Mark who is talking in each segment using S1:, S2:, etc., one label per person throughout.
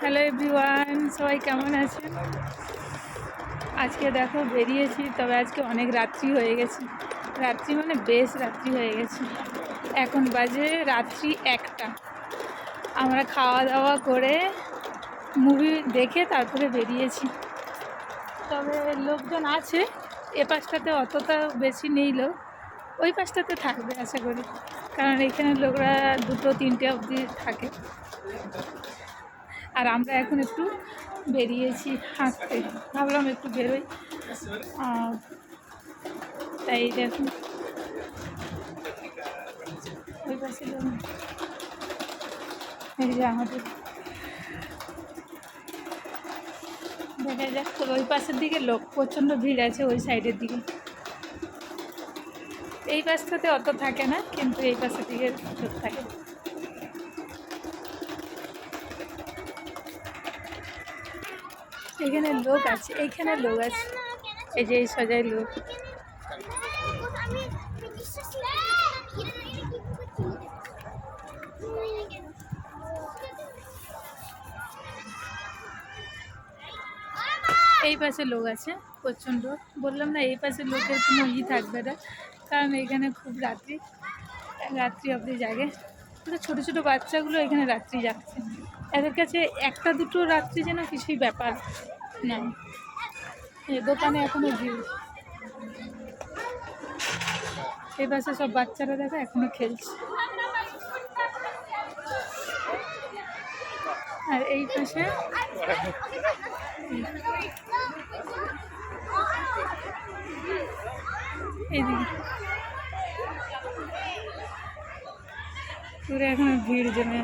S1: Hello everyone, সবাই কেমন আছেন? আজকে দেখো বেরিয়েছি, তবে আজকে অনেক রাত্রি হয়ে গেছে। রাত্রি মানে বেশ রাত্রি হয়ে গেছে। এখন বাজে রাত্রি 1টা। আমরা খাওয়া দাওয়া করে মুভি দেখে তারপরে বেরিয়েছি। তবে লোকজন আছে, এ পাশটাতে অতটা বেশি নেই লোক, ওই পাশটাতে থাকবে আশা করি, কারণ এখানে লোকরা 2-3টে অবধি থাকে। আর আমরা এখন একটু বেরিয়েছি হাঁটতে, ভাবলাম একটু বেরোই। তাই দেখুন ওই পাশে এই যে আমাদের দেখা যাক। তো ওই পাশের দিকে লোক প্রচণ্ড ভিড় আছে, ওই সাইডের দিকে। এই পাশটাতে অত থাকে না, কিন্তু এই পাশের দিকে লোক থাকে। এখানে লোক আছে, এইখানে লোক আছে, এই যে এই সজায় লোক। এই পাশে লোক আছে প্রচণ্ড, বললাম না এই পাশে লোকের কোনো থাকবে না, কারণ এখানে খুব রাত্রি অবধি জাগে। ছোটো ছোটো বাচ্চাগুলো এখানে রাত্রি যাচ্ছে, এদের কাছে একটা দুটো রাত্রি যেন কিছুই ব্যাপার না। দোকানে এখনো ভিড়। এই পাশে সব বাচ্চারা দেখো এখনো খেলছে, আর এই পাশে এইদিকে পুরো এখনো ভিড় জমে।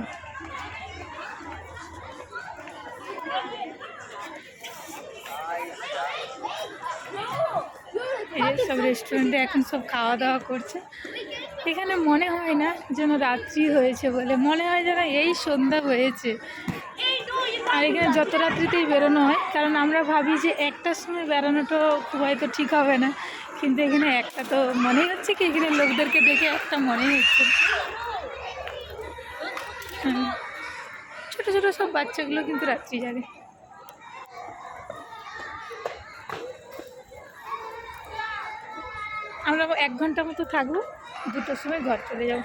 S1: এই সব রেস্টুরেন্টে এখন সব খাওয়া দাওয়া করছে। এখানে মনে হয় না যেন রাত্রি হয়েছে বলে, মনে হয় যেন এই সন্ধ্যা হয়েছে। আর এখানে যত রাত্রিতেই বেরোনো হয়, কারণ আমরা ভাবি যে 1টার সময় বেরোনোটা খুব হয়তো ঠিক হবে না, কিন্তু এখানে 1টা তো মনেই হচ্ছে কি, এখানে লোকদেরকে দেখে 1টা মনেই হচ্ছে। ছোটো ছোটো সব বাচ্চাগুলো কিন্তু রাত্রি জাগে। আমরা 1 ঘন্টা মতো থাকবো, 2টোর সময় ঘর চলে যাবো।